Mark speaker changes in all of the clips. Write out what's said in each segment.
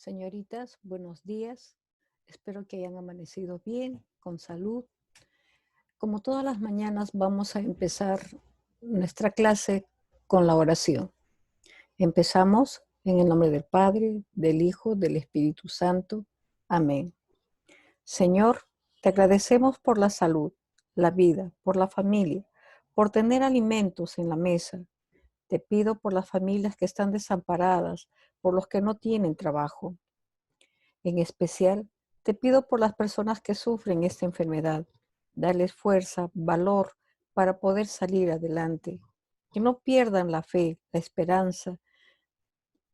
Speaker 1: Señoritas, buenos días. Espero que hayan amanecido bien, con salud. Como todas las mañanas, vamos a empezar nuestra clase con la oración. Empezamos en el nombre del Padre, del Hijo, del Espíritu Santo. Amén. Señor, te agradecemos por la salud, la vida, por la familia, por tener alimentos en la mesa. Te pido por las familias que están desamparadas, por los que no tienen trabajo. En especial, te pido por las personas que sufren esta enfermedad. Darles fuerza, valor para poder salir adelante. Que no pierdan la fe, la esperanza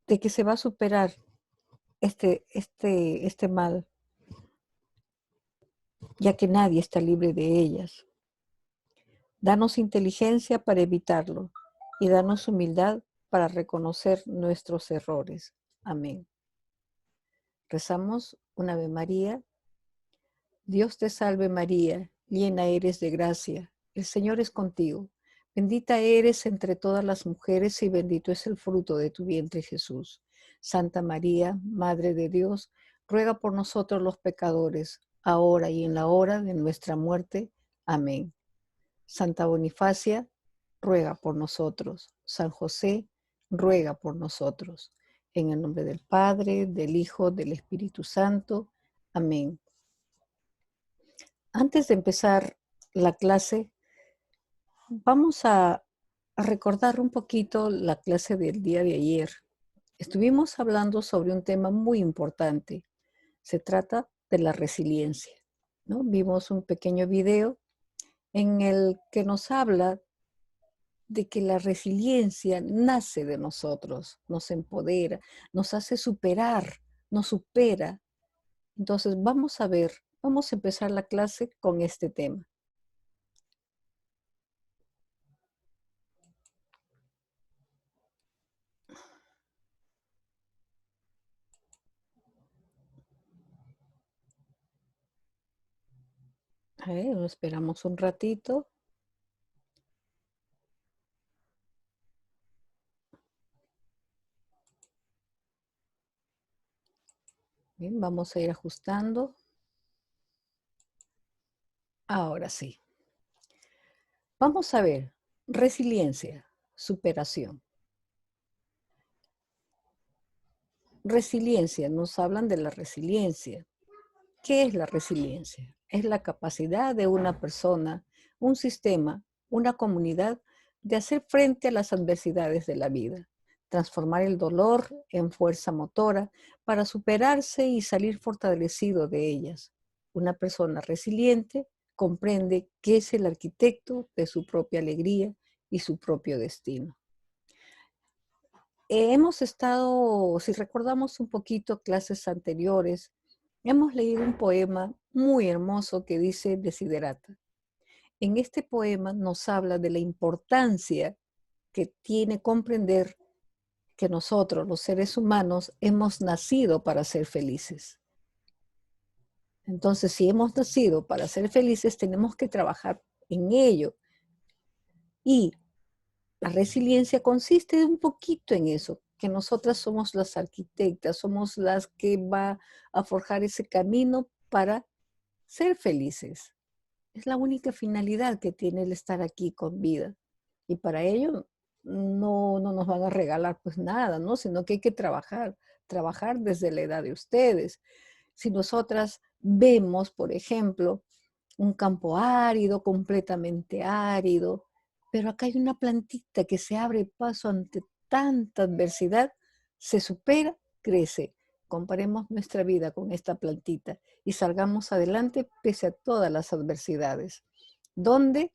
Speaker 1: de que se va a superar este mal, ya que nadie está libre de ellas. Danos inteligencia para evitarlo y danos humildad para reconocer nuestros errores. Amén. Rezamos una Ave María. Dios te salve María, llena eres de gracia, el Señor es contigo. Bendita eres entre todas las mujeres y bendito es el fruto de tu vientre Jesús. Santa María, Madre de Dios, ruega por nosotros los pecadores, ahora y en la hora de nuestra muerte. Amén. Santa Bonifacia, ruega por nosotros. San José, ruega por nosotros. En el nombre del Padre, del Hijo, del Espíritu Santo. Amén. Antes de empezar la clase, vamos a recordar un poquito la clase del día de ayer. Estuvimos hablando sobre un tema muy importante. Se trata de la resiliencia, ¿no? Vimos un pequeño video en el que nos habla de que la resiliencia nace de nosotros, nos empodera, nos hace superar, nos supera. Entonces vamos a empezar la clase con este tema. Esperamos un ratito. Bien, vamos a ir ajustando. Ahora sí. Vamos a ver, resiliencia, superación. Resiliencia, nos hablan de la resiliencia. ¿Qué es la resiliencia? Es la capacidad de una persona, un sistema, una comunidad de hacer frente a las adversidades de la vida, transformar el dolor en fuerza motora para superarse y salir fortalecido de ellas. Una persona resiliente comprende que es el arquitecto de su propia alegría y su propio destino. Hemos estado, si recordamos un poquito clases anteriores, hemos leído un poema muy hermoso que dice Desiderata. En este poema nos habla de la importancia que tiene comprender que nosotros, los seres humanos, hemos nacido para ser felices. Entonces, si hemos nacido para ser felices, tenemos que trabajar en ello. Y la resiliencia consiste un poquito en eso, que nosotras somos las arquitectas, somos las que va a forjar ese camino para ser felices. Es la única finalidad que tiene el estar aquí con vida. Y para ello no nos van a regalar pues nada, ¿no? Sino que hay que trabajar desde la edad de ustedes. Si nosotras vemos, por ejemplo, un campo árido, completamente árido, pero acá hay una plantita que se abre paso ante tanta adversidad, se supera, crece. Comparemos nuestra vida con esta plantita y salgamos adelante pese a todas las adversidades. ¿Dónde?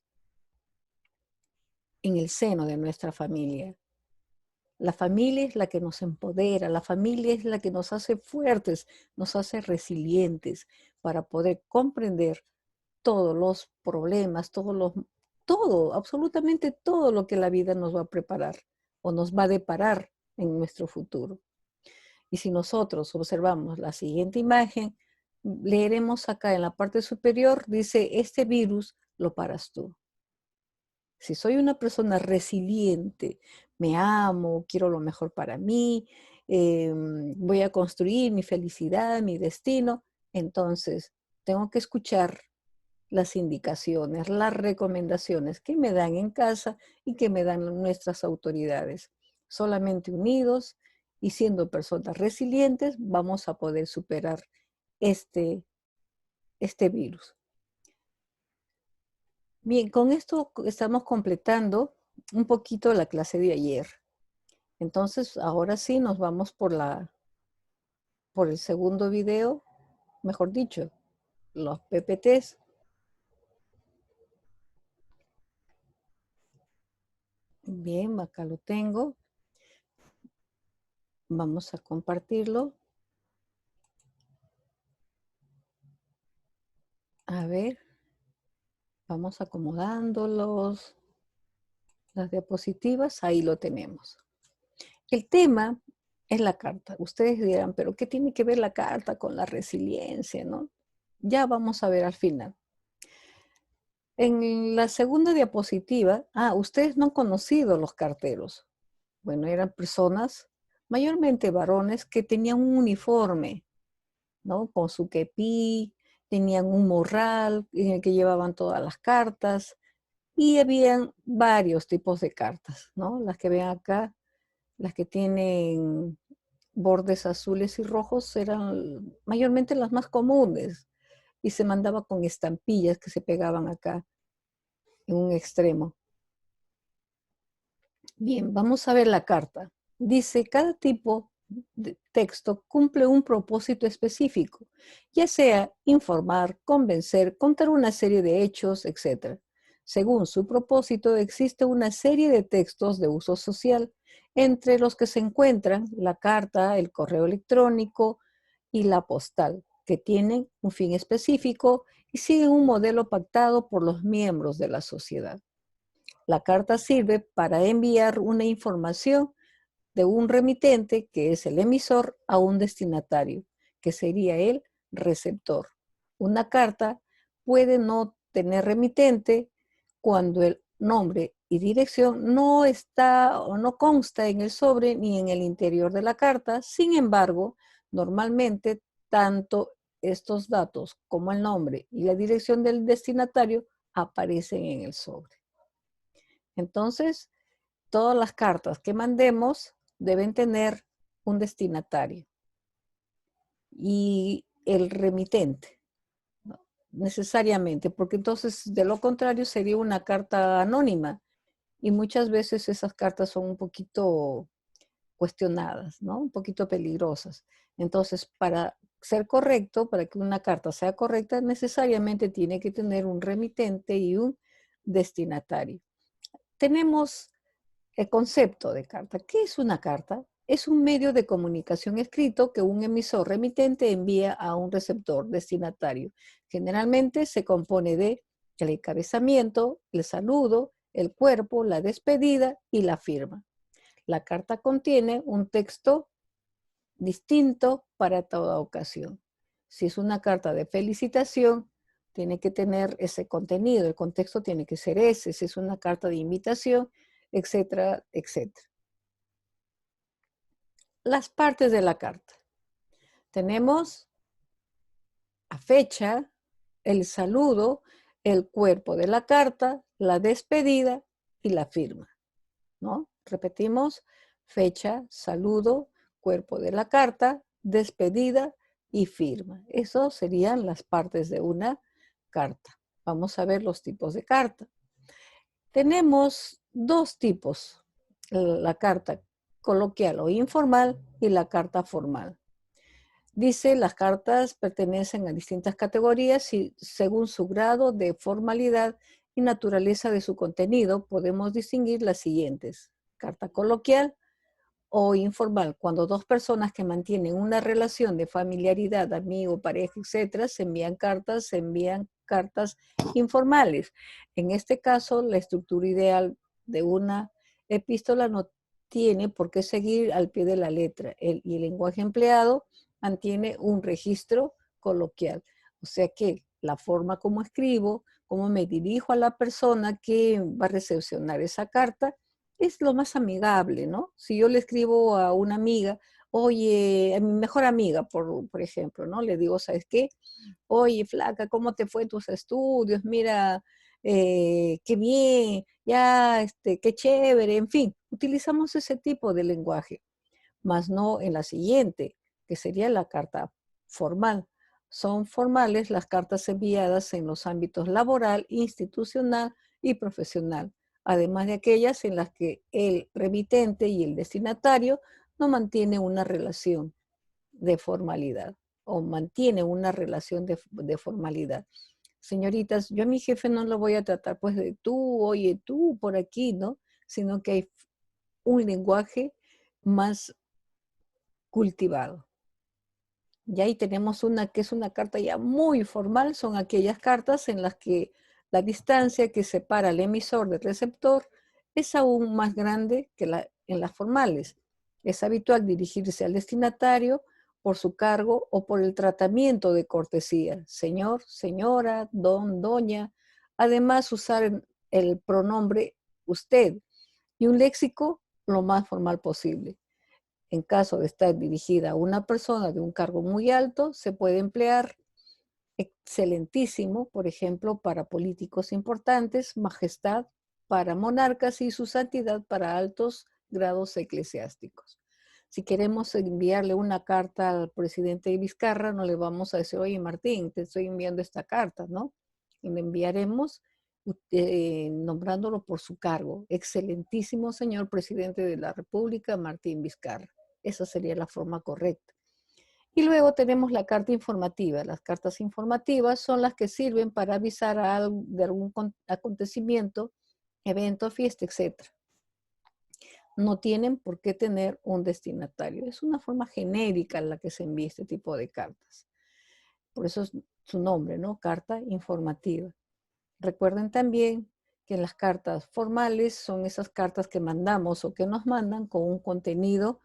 Speaker 1: En el seno de nuestra familia. La familia es la que nos empodera, la familia es la que nos hace fuertes, nos hace resilientes para poder comprender todos los problemas, todo, absolutamente todo lo que la vida nos va a preparar o nos va a deparar en nuestro futuro. Y si nosotros observamos la siguiente imagen, leeremos acá en la parte superior, dice, este virus lo paras tú. Si soy una persona resiliente, me amo, quiero lo mejor para mí, voy a construir mi felicidad, mi destino, entonces tengo que escuchar las indicaciones, las recomendaciones que me dan en casa y que me dan nuestras autoridades. Solamente unidos y siendo personas resilientes vamos a poder superar este, este virus. Bien, con esto estamos completando un poquito la clase de ayer. Entonces, ahora sí nos vamos por el segundo video, mejor dicho, los PPTs. Bien, acá lo tengo. Vamos a compartirlo. A ver, vamos acomodándolos. Las diapositivas, ahí lo tenemos. El tema es la carta. Ustedes dirán, pero ¿qué tiene que ver la carta con la resiliencia, no? Ya vamos a ver al final. En la segunda diapositiva, ustedes no han conocido los carteros. Bueno, eran personas, mayormente varones, que tenían un uniforme, ¿no? Con su kepí, tenían un morral en el que llevaban todas las cartas y habían varios tipos de cartas, ¿no? Las que ven acá, las que tienen bordes azules y rojos eran mayormente las más comunes y se mandaba con estampillas que se pegaban acá en un extremo. Bien, vamos a ver la carta. Dice, cada tipo de texto cumple un propósito específico, ya sea informar, convencer, contar una serie de hechos, etc. Según su propósito, existe una serie de textos de uso social, entre los que se encuentran la carta, el correo electrónico y la postal, que tienen un fin específico y siguen un modelo pactado por los miembros de la sociedad. La carta sirve para enviar una información de un remitente, que es el emisor, a un destinatario, que sería el receptor. Una carta puede no tener remitente cuando el nombre y dirección no está o no consta en el sobre ni en el interior de la carta. Sin embargo, normalmente tanto estos datos como el nombre y la dirección del destinatario aparecen en el sobre. Entonces, todas las cartas que mandemos deben tener un destinatario y el remitente, ¿no? Necesariamente, porque entonces de lo contrario sería una carta anónima y muchas veces esas cartas son un poquito cuestionadas, ¿no? Un poquito peligrosas. Entonces, para ser correcto, para que una carta sea correcta, necesariamente tiene que tener un remitente y un destinatario. Tenemos el concepto de carta. ¿Qué es una carta? Es un medio de comunicación escrito que un emisor remitente envía a un receptor destinatario. Generalmente se compone de el encabezamiento, el saludo, el cuerpo, la despedida y la firma. La carta contiene un texto distinto para toda ocasión. Si es una carta de felicitación, tiene que tener ese contenido, el contexto tiene que ser ese. Si es una carta de invitación, etcétera, etcétera. Las partes de la carta. Tenemos la fecha, el saludo, el cuerpo de la carta, la despedida y la firma, ¿no? Repetimos, fecha, saludo, cuerpo de la carta, despedida y firma. Eso serían las partes de una carta. Vamos a ver los tipos de carta. Tenemos dos tipos, la carta coloquial o informal y la carta formal. Dice, las cartas pertenecen a distintas categorías y según su grado de formalidad y naturaleza de su contenido, podemos distinguir las siguientes. Carta coloquial o informal, cuando dos personas que mantienen una relación de familiaridad, amigo, pareja, etcétera, se envían cartas informales. En este caso, la estructura ideal de una epístola no tiene por qué seguir al pie de la letra y el lenguaje empleado mantiene un registro coloquial. O sea que la forma como escribo cómo me dirijo a la persona que va a recepcionar esa carta, es lo más amigable, ¿no? Si yo le escribo a una amiga, oye, a mi mejor amiga, por ejemplo, ¿no? Le digo, ¿sabes qué? Oye, flaca, ¿cómo te fue en tus estudios? Mira, qué bien, ya, qué chévere, en fin, utilizamos ese tipo de lenguaje, más no en la siguiente, que sería la carta formal. Son formales las cartas enviadas en los ámbitos laboral, institucional y profesional, además de aquellas en las que el remitente y el destinatario no mantienen una relación de formalidad o mantiene una relación de formalidad. Señoritas, yo a mi jefe no lo voy a tratar pues de tú, oye, tú por aquí, ¿no? Sino que hay un lenguaje más cultivado. Y ahí tenemos una que es una carta ya muy formal, son aquellas cartas en las que la distancia que separa al emisor del receptor es aún más grande que en las formales. Es habitual dirigirse al destinatario por su cargo o por el tratamiento de cortesía, señor, señora, don, doña. Además, usar el pronombre usted y un léxico lo más formal posible. En caso de estar dirigida a una persona de un cargo muy alto, se puede emplear excelentísimo, por ejemplo, para políticos importantes, majestad para monarcas y su santidad para altos grados eclesiásticos. Si queremos enviarle una carta al presidente Vizcarra, no le vamos a decir, oye Martín, te estoy enviando esta carta, ¿no? Y le enviaremos nombrándolo por su cargo. Excelentísimo señor presidente de la República, Martín Vizcarra. Esa sería la forma correcta. Y luego tenemos la carta informativa. Las cartas informativas son las que sirven para avisar de algún acontecimiento, evento, fiesta, etc. No tienen por qué tener un destinatario. Es una forma genérica en la que se envía este tipo de cartas. Por eso es su nombre, ¿no? Carta informativa. Recuerden también que las cartas formales son esas cartas que mandamos o que nos mandan con un contenido,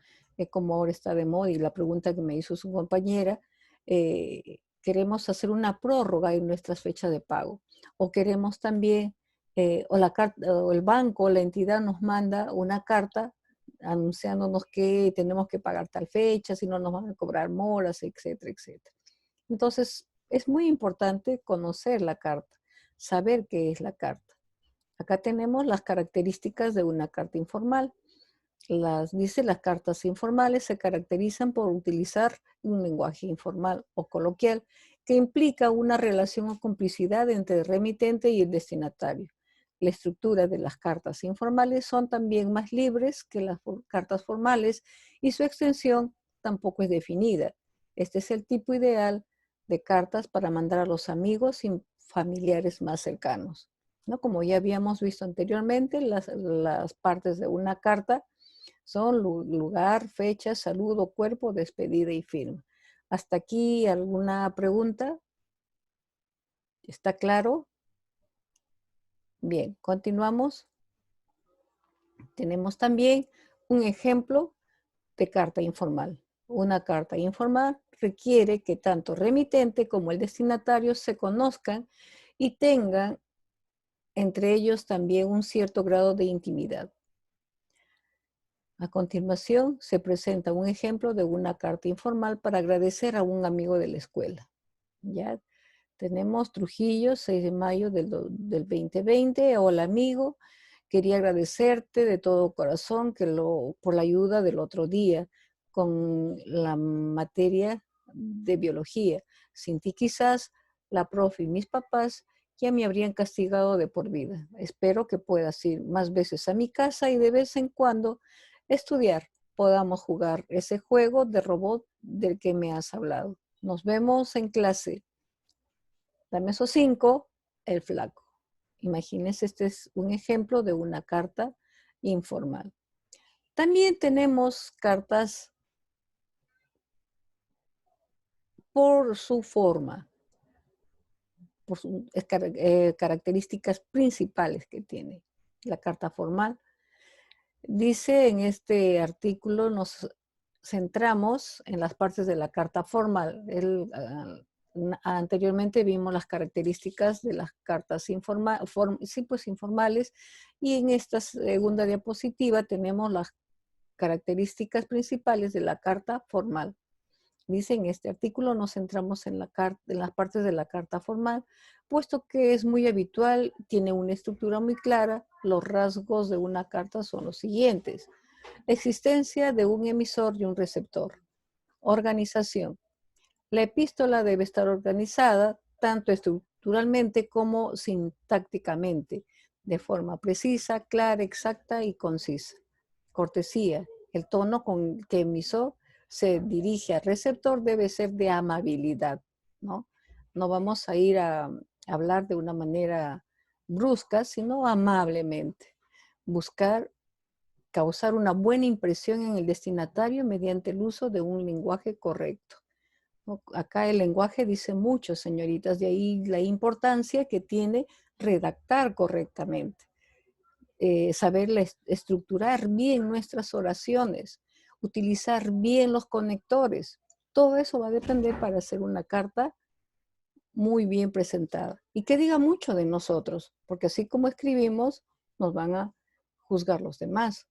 Speaker 1: como ahora está de moda y la pregunta que me hizo su compañera, queremos hacer una prórroga en nuestras fechas de pago o queremos también, o el banco, la entidad nos manda una carta anunciándonos que tenemos que pagar tal fecha, si no nos van a cobrar moras, etcétera, etcétera. Entonces, es muy importante conocer la carta, saber qué es la carta. Acá tenemos las características de una carta informal. Dice, las cartas informales se caracterizan por utilizar un lenguaje informal o coloquial que implica una relación o complicidad entre el remitente y el destinatario. La estructura de las cartas informales son también más libres que las cartas formales y su extensión tampoco es definida. Este es el tipo ideal de cartas para mandar a los amigos y familiares más cercanos, ¿no? Como ya habíamos visto anteriormente, las partes de una carta son lugar, fecha, saludo, cuerpo, despedida y firma. ¿Hasta aquí alguna pregunta? ¿Está claro? Bien, continuamos. Tenemos también un ejemplo de carta informal. Una carta informal requiere que tanto remitente como el destinatario se conozcan y tengan entre ellos también un cierto grado de intimidad. A continuación, se presenta un ejemplo de una carta informal para agradecer a un amigo de la escuela. Ya tenemos Trujillo, 6 de mayo del 2020. Hola amigo, quería agradecerte de todo corazón por la ayuda del otro día con la materia de biología. Sin ti quizás la profe y mis papás ya me habrían castigado de por vida. Espero que puedas ir más veces a mi casa y de vez en cuando estudiar. Podamos jugar ese juego de robot del que me has hablado. Nos vemos en clase. Dame esos 5, el flaco. Imagínense, este es un ejemplo de una carta informal. También tenemos cartas por su forma, por sus características principales que tiene la carta formal. Dice en este artículo, nos centramos en las partes de la carta formal. Él Anteriormente vimos las características de las cartas informales, y en esta segunda diapositiva tenemos las características principales de la carta formal. Dice, en este artículo nos centramos en las partes de la carta formal, puesto que es muy habitual, tiene una estructura muy clara. Los rasgos de una carta son los siguientes: existencia de un emisor y un receptor. Organización. La epístola debe estar organizada tanto estructuralmente como sintácticamente, de forma precisa, clara, exacta y concisa. Cortesía. El tono con que emisor se dirige al receptor debe ser de amabilidad, ¿no? No vamos a ir a hablar de una manera brusca, sino amablemente. Buscar causar una buena impresión en el destinatario mediante el uso de un lenguaje correcto. Acá el lenguaje dice mucho, señoritas, de ahí la importancia que tiene redactar correctamente, saber estructurar bien nuestras oraciones, utilizar bien los conectores. Todo eso va a depender para hacer una carta muy bien presentada y que diga mucho de nosotros, porque así como escribimos, nos van a juzgar los demás.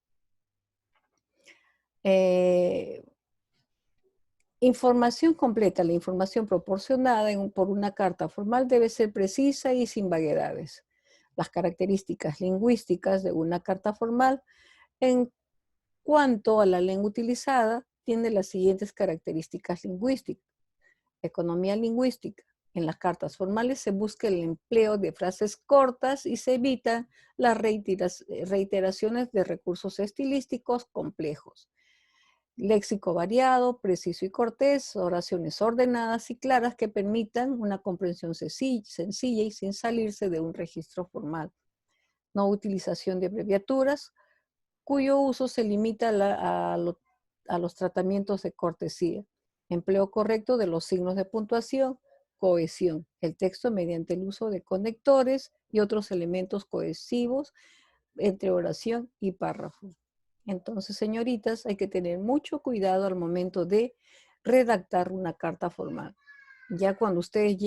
Speaker 1: Información completa. La información proporcionada por una carta formal debe ser precisa y sin vaguedades. Las características lingüísticas de una carta formal en cuanto a la lengua utilizada tiene las siguientes características lingüísticas. Economía lingüística. En las cartas formales se busca el empleo de frases cortas y se evitan las reiteraciones de recursos estilísticos complejos. Léxico variado, preciso y cortés, oraciones ordenadas y claras que permitan una comprensión sencilla y sin salirse de un registro formal. No utilización de abreviaturas, cuyo uso se limita a los tratamientos de cortesía. Empleo correcto de los signos de puntuación. Cohesión. El texto mediante el uso de conectores y otros elementos cohesivos entre oración y párrafo. Entonces, señoritas, hay que tener mucho cuidado al momento de redactar una carta formal. Ya cuando ustedes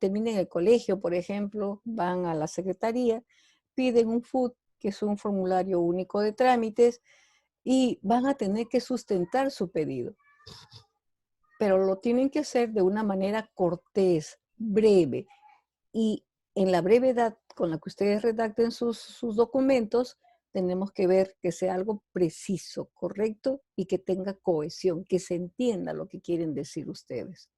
Speaker 1: terminen el colegio, por ejemplo, van a la secretaría, piden un FUT, que es un formulario único de trámites, y van a tener que sustentar su pedido. Pero lo tienen que hacer de una manera cortés, breve, y en la brevedad con la que ustedes redacten sus documentos, tenemos que ver que sea algo preciso, correcto y que tenga cohesión, que se entienda lo que quieren decir ustedes.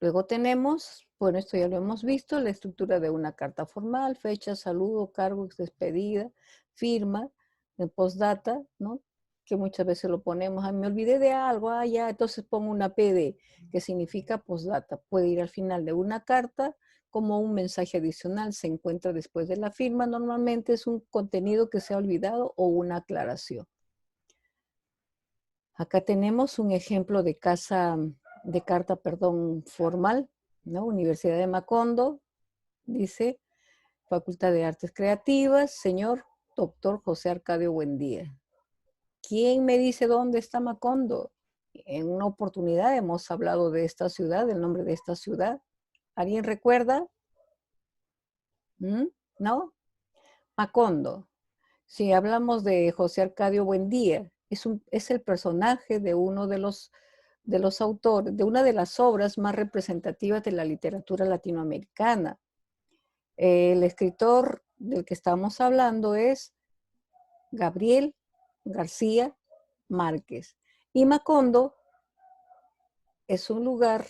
Speaker 1: Luego tenemos, bueno, esto ya lo hemos visto, la estructura de una carta formal: fecha, saludo, cargo, despedida, firma, postdata, ¿no? Que muchas veces lo ponemos, me olvidé de algo, ya, entonces pongo una PD, que significa postdata. Puede ir al final de una carta como un mensaje adicional, se encuentra después de la firma, normalmente es un contenido que se ha olvidado o una aclaración. Acá tenemos un ejemplo de carta formal, ¿no? Universidad de Macondo, dice, Facultad de Artes Creativas, señor doctor José Arcadio Buendía. ¿Quién me dice dónde está Macondo? En una oportunidad hemos hablado de esta ciudad, del nombre de esta ciudad. ¿Alguien recuerda? ¿No? Macondo. Si hablamos de José Arcadio Buendía, es el personaje de uno de los autores, de una de las obras más representativas de la literatura latinoamericana. El escritor del que estamos hablando es Gabriel García Márquez. Y Macondo es un lugar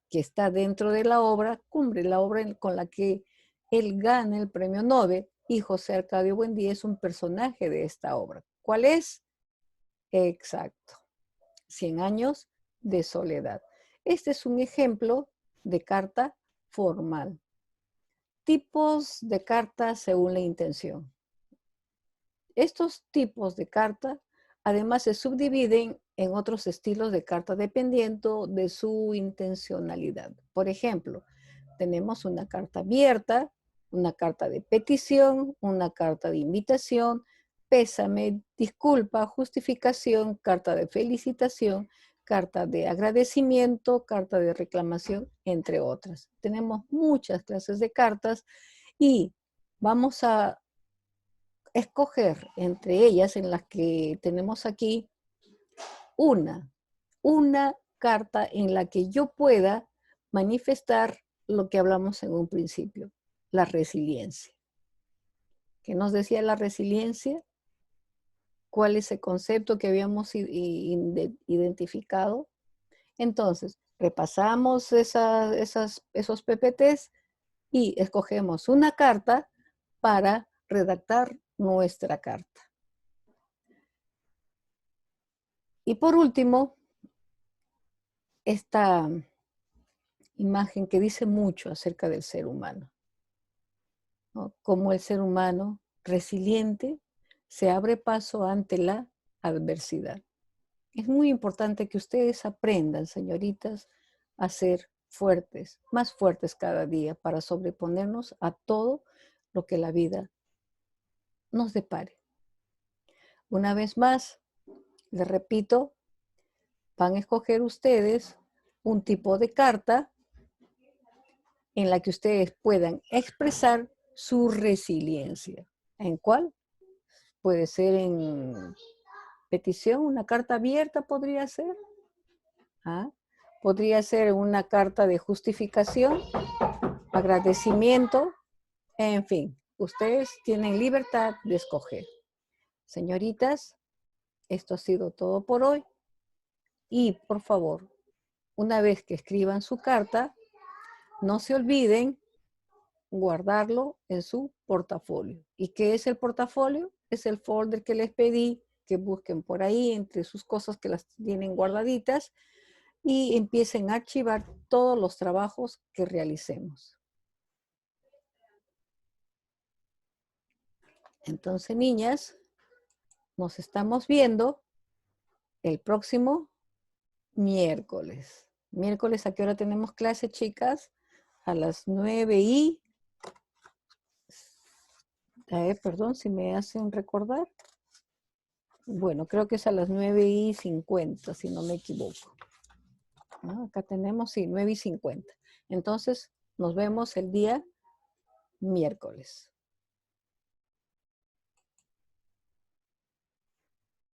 Speaker 1: que está dentro de la obra Cumbre, la obra con la que él gana el premio Nobel, y José Arcadio Buendía es un personaje de esta obra. ¿Cuál es? Exacto. 100 años de soledad. Este es un ejemplo de carta formal. Tipos de carta según la intención. Estos tipos de carta además se subdividen en otros estilos de carta dependiendo de su intencionalidad. Por ejemplo, tenemos una carta abierta, una carta de petición, una carta de invitación, pésame, disculpa, justificación, carta de felicitación, carta de agradecimiento, carta de reclamación, entre otras. Tenemos muchas clases de cartas y vamos a escoger entre ellas, en las que tenemos aquí, una carta en la que yo pueda manifestar lo que hablamos en un principio, la resiliencia. ¿Qué nos decía la resiliencia? ¿Cuál es el concepto que habíamos identificado? Entonces, repasamos esos PPTs y escogemos una carta para redactar nuestra carta. Y por último, esta imagen que dice mucho acerca del ser humano, ¿no? Cómo el ser humano resiliente se abre paso ante la adversidad. Es muy importante que ustedes aprendan, señoritas, a ser fuertes, más fuertes cada día para sobreponernos a todo lo que la vida nos depare. Una vez más, les repito, van a escoger ustedes un tipo de carta en la que ustedes puedan expresar su resiliencia. ¿En cuál? Puede ser en petición, una carta abierta podría ser. ¿Ah? Podría ser una carta de justificación, agradecimiento, en fin, ustedes tienen libertad de escoger. Señoritas, esto ha sido todo por hoy. Y por favor, una vez que escriban su carta, no se olviden guardarlo en su portafolio. ¿Y qué es el portafolio? Es el folder que les pedí que busquen por ahí entre sus cosas que las tienen guardaditas y empiecen a archivar todos los trabajos que realicemos. Entonces, niñas, nos estamos viendo el próximo miércoles. Miércoles, ¿a qué hora tenemos clase, chicas? A las 9 y... perdón, si me hacen recordar. Bueno, creo que es a las 9:50, si no me equivoco. Acá tenemos, sí, 9:50. Entonces, nos vemos el día miércoles.